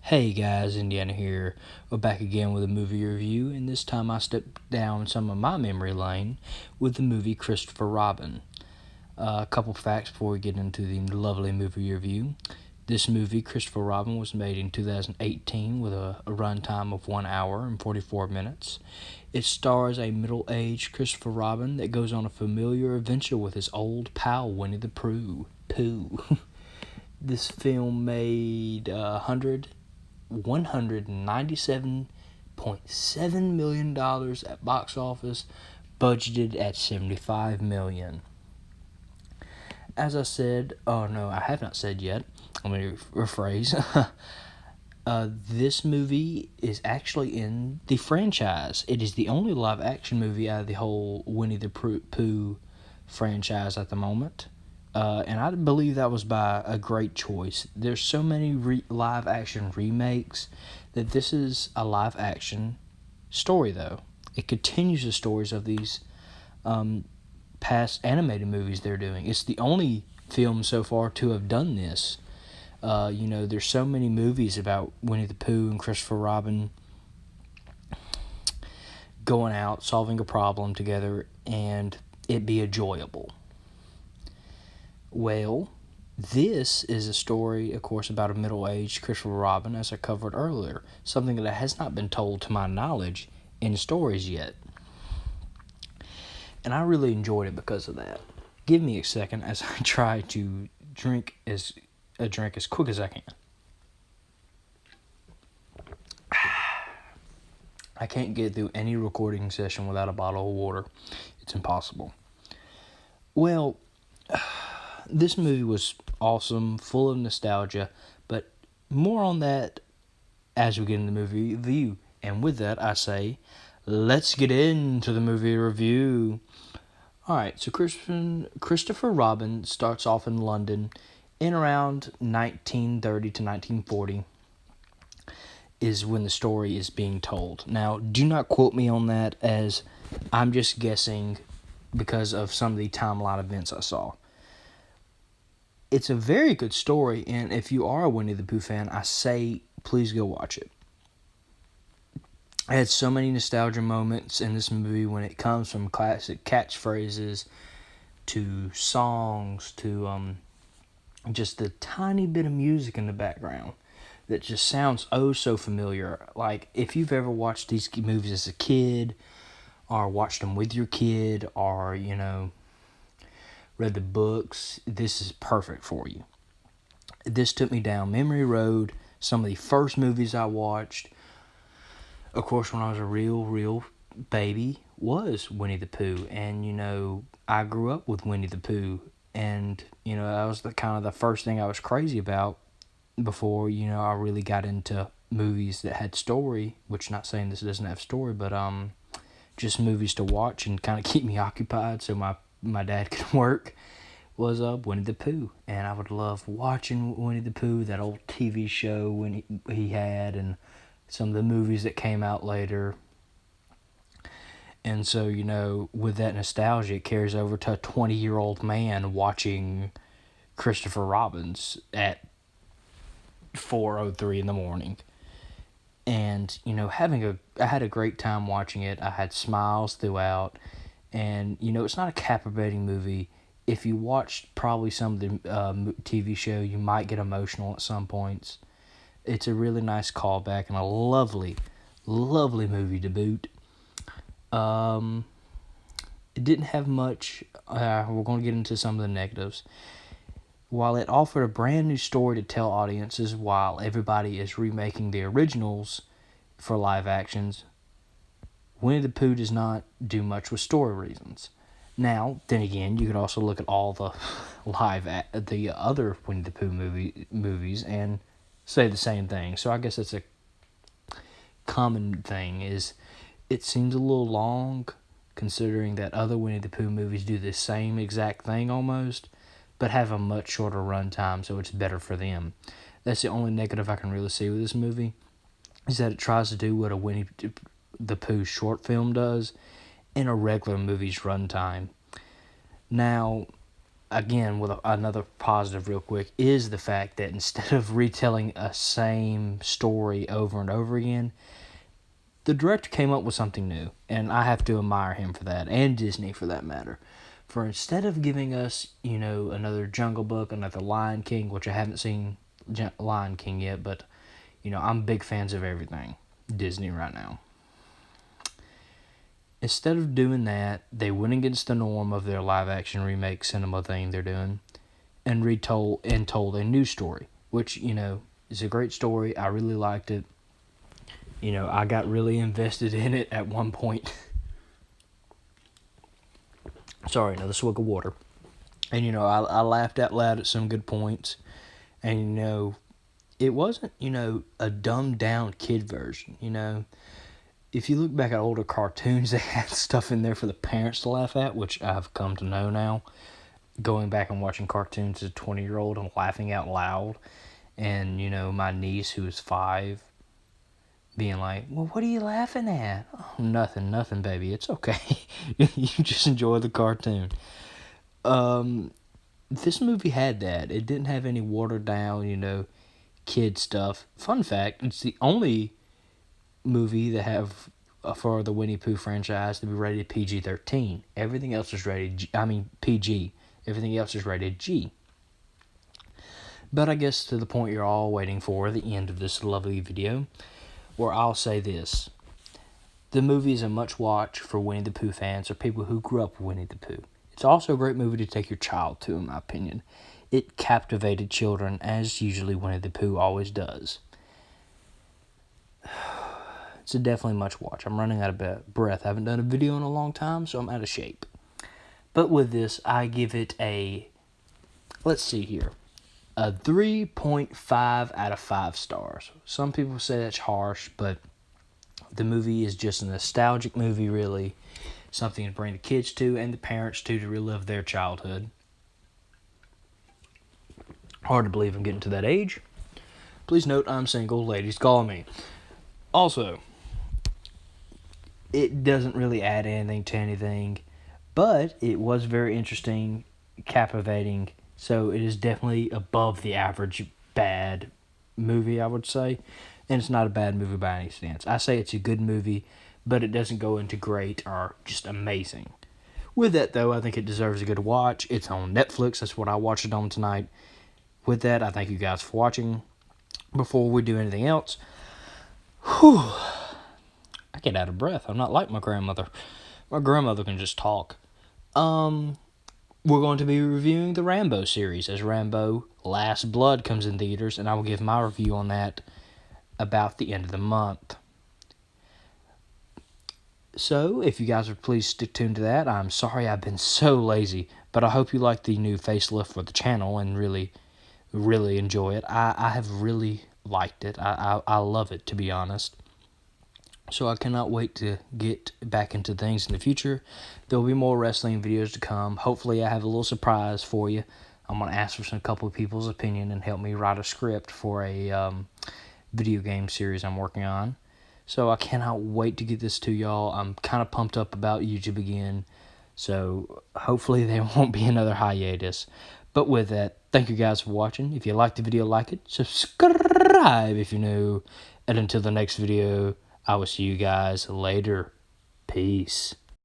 Hey guys, Indiana here. We're back again with a movie review, and this time I stepped down some of my memory lane with the movie Christopher Robin. A couple facts before we get into the lovely movie review. This movie, Christopher Robin, was made in 2018 with a runtime of 1 hour and 44 minutes. It stars a middle-aged Christopher Robin that goes on a familiar adventure with his old pal Winnie the Pooh. This film made $197.7 million at box office, budgeted at $75 million. As I said, oh no, I have not said yet. Let me rephrase. This movie is actually in the franchise. It is the only live action movie out of the whole Winnie the Pooh franchise at the moment. And I believe that was by a great choice. There's so many live action remakes that this is a live action story, though. It continues the stories of these past animated movies they're doing. It's the only film so far to have done this. There's so many movies about Winnie the Pooh and Christopher Robin going out, solving a problem together, and it be enjoyable. Well, this is a story, of course, about a middle-aged Christopher Robin, as I covered earlier, something that has not been told to my knowledge in stories yet. And I really enjoyed it because of that. Give me a second as I try to drink as quick as I can. I can't get through any recording session without a bottle of water. It's impossible. Well, this movie was awesome, full of nostalgia, but more on that as we get into the movie review. And with that, I say, let's get into the movie review. Alright, so Christopher Robin starts off in London in around 1930 to 1940 is when the story is being told. Now, do not quote me on that, as I'm just guessing because of some of the timeline events I saw. It's a very good story, and if you are a Winnie the Pooh fan, I say please go watch it. I had so many nostalgia moments in this movie when it comes from classic catchphrases to songs to just the tiny bit of music in the background that just sounds oh so familiar. Like, if you've ever watched these movies as a kid, or watched them with your kid, or, read the books, this is perfect for you. This took me down memory road. Some of the first movies I watched, of course, when I was a real baby, was Winnie the Pooh. And, I grew up with Winnie the Pooh. And, that was the first thing I was crazy about before, I really got into movies that had story, which, not saying this doesn't have story, but just movies to watch and kind of keep me occupied so my dad could work, was Winnie the Pooh. And I would love watching Winnie the Pooh, that old TV show when he had, and some of the movies that came out later. And so, with that nostalgia, it carries over to a 20-year-old man watching Christopher Robin's at 4:03 in the morning. And, I had a great time watching it. I had smiles throughout. And, it's not a captivating movie. If you watched probably some of the TV show, you might get emotional at some points. It's a really nice callback and a lovely, lovely movie to boot. It didn't have much. We're going to get into some of the negatives. While it offered a brand new story to tell audiences while everybody is remaking the originals for live actions, Winnie the Pooh does not do much with story reasons. Now, then again, you could also look at all the the other Winnie the Pooh movies and say the same thing. So I guess that's a common thing, is it seems a little long, considering that other Winnie the Pooh movies do the same exact thing almost, but have a much shorter runtime, so it's better for them. That's the only negative I can really see with this movie, is that it tries to do what a Winnie the Pooh short film does in a regular movie's runtime. Now, again, with another positive real quick, is the fact that instead of retelling a same story over and over again, the director came up with something new, and I have to admire him for that, and Disney for that matter. For instead of giving us, another Jungle Book, another Lion King, which I haven't seen Lion King yet, but, I'm big fans of everything Disney right now. Instead of doing that, they went against the norm of their live action remake cinema thing they're doing and told a new story, which, is a great story. I really liked it. I got really invested in it at one point. Sorry, another swig of water. And, I laughed out loud at some good points. And, it wasn't, a dumbed down kid version, If you look back at older cartoons, they had stuff in there for the parents to laugh at, which I've come to know now. Going back and watching cartoons as a 20-year-old and laughing out loud. And, my niece, who was 5, being like, well, what are you laughing at? Oh, nothing, baby. It's okay. You just enjoy the cartoon. This movie had that. It didn't have any watered down, kid stuff. Fun fact, it's the only movie that have for the Winnie Pooh franchise to be rated PG-13. Everything else is rated PG. Everything else is rated G. But I guess to the point you're all waiting for, the end of this lovely video, where I'll say this. The movie is a much watch for Winnie the Pooh fans or people who grew up with Winnie the Pooh. It's also a great movie to take your child to, in my opinion. It captivated children, as usually Winnie the Pooh always does. It's a definitely much watch. I'm running out of breath. I haven't done a video in a long time, so I'm out of shape. But with this, I give it let's see here, a 3.5 out of 5 stars. Some people say that's harsh, but the movie is just a nostalgic movie, really. Something to bring the kids to and the parents to relive their childhood. Hard to believe I'm getting to that age. Please note I'm single. Ladies, call me. Also, it doesn't really add anything to anything, but it was very interesting, captivating, so it is definitely above the average bad movie, I would say, and it's not a bad movie by any stance. I say it's a good movie, but it doesn't go into great or just amazing. With that, though, I think it deserves a good watch. It's on Netflix. That's what I watched it on tonight. With that, I thank you guys for watching. Before we do anything else, I get out of breath. I'm not like my grandmother. My grandmother can just talk. We're going to be reviewing the Rambo series as Rambo Last Blood comes in theaters, and I will give my review on that about the end of the month. So, if you guys would please stick tuned to that. I'm sorry I've been so lazy, but I hope you like the new facelift for the channel and really, really enjoy it. I have really liked it. I love it, to be honest. So I cannot wait to get back into things in the future. There will be more wrestling videos to come. Hopefully I have a little surprise for you. I'm going to ask for a couple of people's opinion and help me write a script for a video game series I'm working on. So I cannot wait to get this to y'all. I'm kind of pumped up about YouTube again. So hopefully there won't be another hiatus. But with that, thank you guys for watching. If you liked the video, like it. Subscribe if you're new. And until the next video, I will see you guys later. Peace.